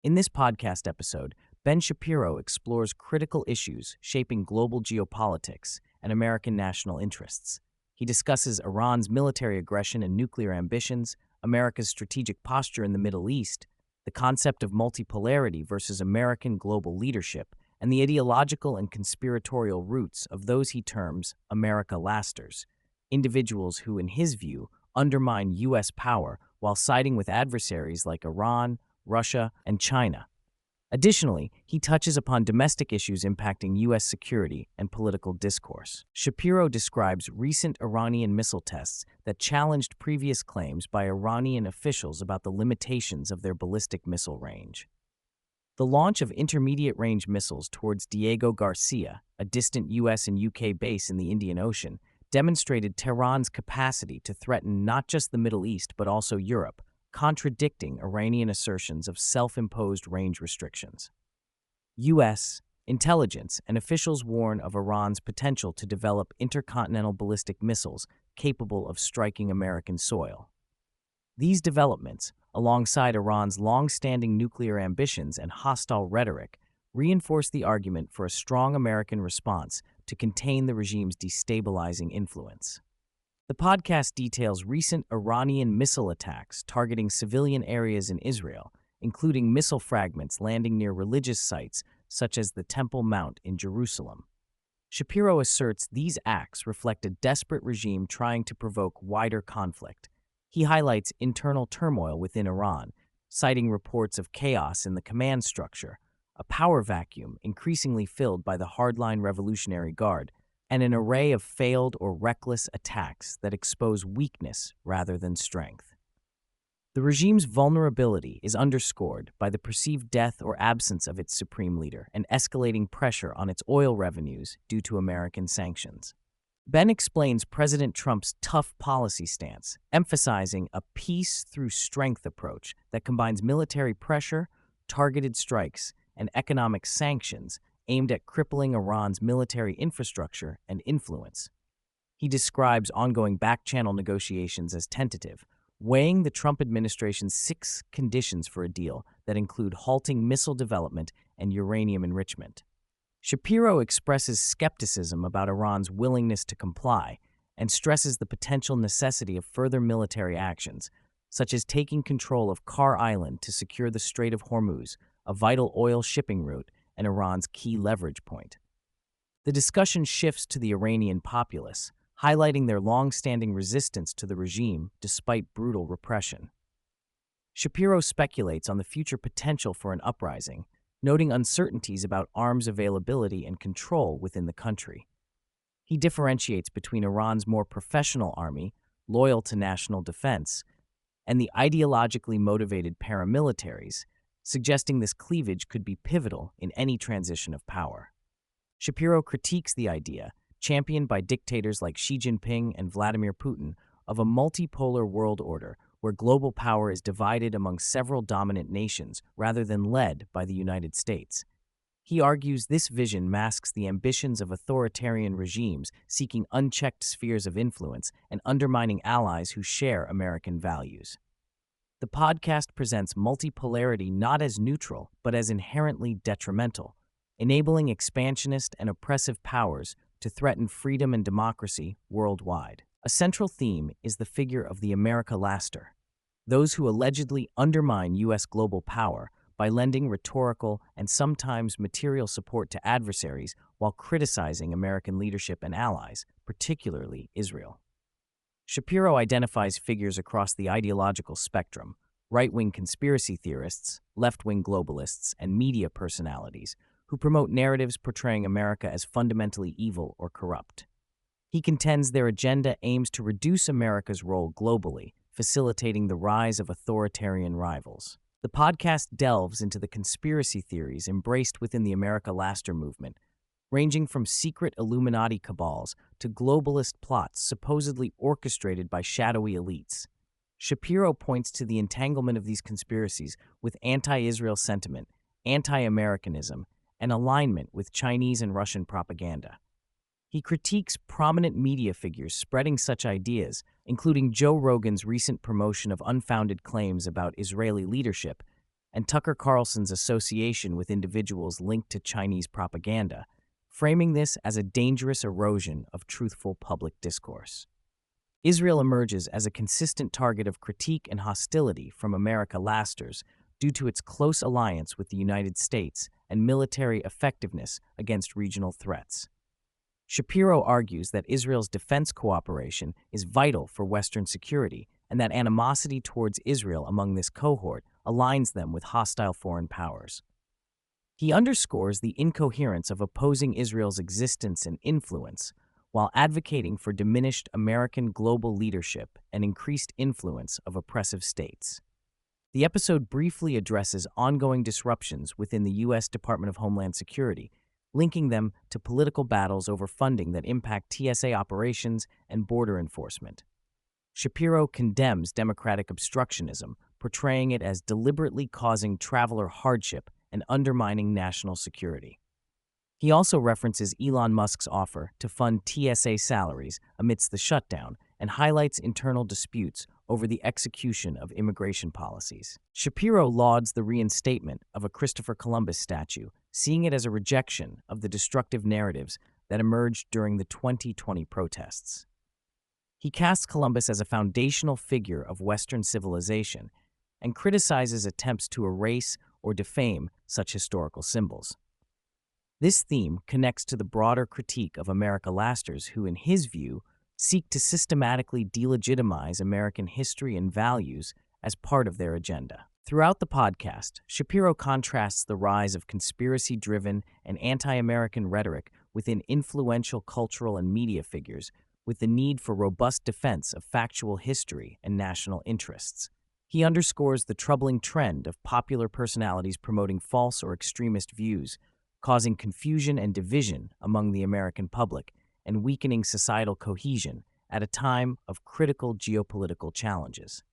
In this podcast episode, Ben Shapiro explores critical issues shaping global geopolitics and American national interests. He discusses Iran's military aggression and nuclear ambitions, America's strategic posture in the Middle East, the concept of multipolarity versus American global leadership, and the ideological and conspiratorial roots of those he terms America lasters, individuals who, in his view, undermine U.S. power while siding with adversaries like Iran, Russia, and China. Additionally, he touches upon domestic issues impacting U.S. security and political discourse. Shapiro describes recent Iranian missile tests that challenged previous claims by Iranian officials about the limitations of their ballistic missile range. The launch of intermediate-range missiles towards Diego Garcia, a distant U.S. and U.K. base in the Indian Ocean, demonstrated Tehran's capacity to threaten not just the Middle East but also Europe, contradicting Iranian assertions of self-imposed range restrictions. U.S. intelligence and officials warn of Iran's potential to develop intercontinental ballistic missiles capable of striking American soil. These developments, alongside Iran's long-standing nuclear ambitions and hostile rhetoric, reinforce the argument for a strong American response to contain the regime's destabilizing influence. The podcast details recent Iranian missile attacks targeting civilian areas in Israel, including missile fragments landing near religious sites such as the Temple Mount in Jerusalem. Shapiro asserts these acts reflect a desperate regime trying to provoke wider conflict. He highlights internal turmoil within Iran, citing reports of chaos in the command structure, a power vacuum increasingly filled by the hardline Revolutionary Guard, and an array of failed or reckless attacks that expose weakness rather than strength. The regime's vulnerability is underscored by the perceived death or absence of its supreme leader and escalating pressure on its oil revenues due to American sanctions. Ben explains President Trump's tough policy stance, emphasizing a peace-through-strength approach that combines military pressure, targeted strikes, and economic sanctions aimed at crippling Iran's military infrastructure and influence. He describes ongoing back-channel negotiations as tentative, weighing the Trump administration's 6 conditions for a deal that include halting missile development and uranium enrichment. Shapiro expresses skepticism about Iran's willingness to comply and stresses the potential necessity of further military actions, such as taking control of Kar Island to secure the Strait of Hormuz, a vital oil shipping route and Iran's key leverage point. The discussion shifts to the Iranian populace, highlighting their long-standing resistance to the regime despite brutal repression. Shapiro speculates on the future potential for an uprising, noting uncertainties about arms availability and control within the country. He differentiates between Iran's more professional army, loyal to national defense, and the ideologically motivated paramilitaries, suggesting this cleavage could be pivotal in any transition of power. Shapiro critiques the idea, championed by dictators like Xi Jinping and Vladimir Putin, of a multipolar world order where global power is divided among several dominant nations rather than led by the United States. He argues this vision masks the ambitions of authoritarian regimes seeking unchecked spheres of influence and undermining allies who share American values. The podcast presents multipolarity not as neutral, but as inherently detrimental, enabling expansionist and oppressive powers to threaten freedom and democracy worldwide. A central theme is the figure of the America laster, those who allegedly undermine U.S. global power by lending rhetorical and sometimes material support to adversaries while criticizing American leadership and allies, particularly Israel. Shapiro identifies figures across the ideological spectrum: right-wing conspiracy theorists, left-wing globalists, and media personalities who promote narratives portraying America as fundamentally evil or corrupt. He contends their agenda aims to reduce America's role globally, facilitating the rise of authoritarian rivals. The podcast delves into the conspiracy theories embraced within the America Laster movement, ranging from secret Illuminati cabals to globalist plots supposedly orchestrated by shadowy elites. Shapiro points to the entanglement of these conspiracies with anti-Israel sentiment, anti-Americanism, and alignment with Chinese and Russian propaganda. He critiques prominent media figures spreading such ideas, including Joe Rogan's recent promotion of unfounded claims about Israeli leadership and Tucker Carlson's association with individuals linked to Chinese propaganda, framing this as a dangerous erosion of truthful public discourse. Israel emerges as a consistent target of critique and hostility from America lasters due to its close alliance with the United States and military effectiveness against regional threats. Shapiro argues that Israel's defense cooperation is vital for Western security and that animosity towards Israel among this cohort aligns them with hostile foreign powers. He underscores the incoherence of opposing Israel's existence and influence while advocating for diminished American global leadership and increased influence of oppressive states. The episode briefly addresses ongoing disruptions within the U.S. Department of Homeland Security, linking them to political battles over funding that impact TSA operations and border enforcement. Shapiro condemns democratic obstructionism, portraying it as deliberately causing traveler hardship and undermining national security. He also references Elon Musk's offer to fund TSA salaries amidst the shutdown and highlights internal disputes over the execution of immigration policies. Shapiro lauds the reinstatement of a Christopher Columbus statue, seeing it as a rejection of the destructive narratives that emerged during the 2020 protests. He casts Columbus as a foundational figure of Western civilization and criticizes attempts to erase or defame such historical symbols. This theme connects to the broader critique of America lasters who, in his view, seek to systematically delegitimize American history and values as part of their agenda. Throughout the podcast, Shapiro contrasts the rise of conspiracy-driven and anti-American rhetoric within influential cultural and media figures with the need for robust defense of factual history and national interests. He underscores the troubling trend of popular personalities promoting false or extremist views, causing confusion and division among the American public and weakening societal cohesion at a time of critical geopolitical challenges.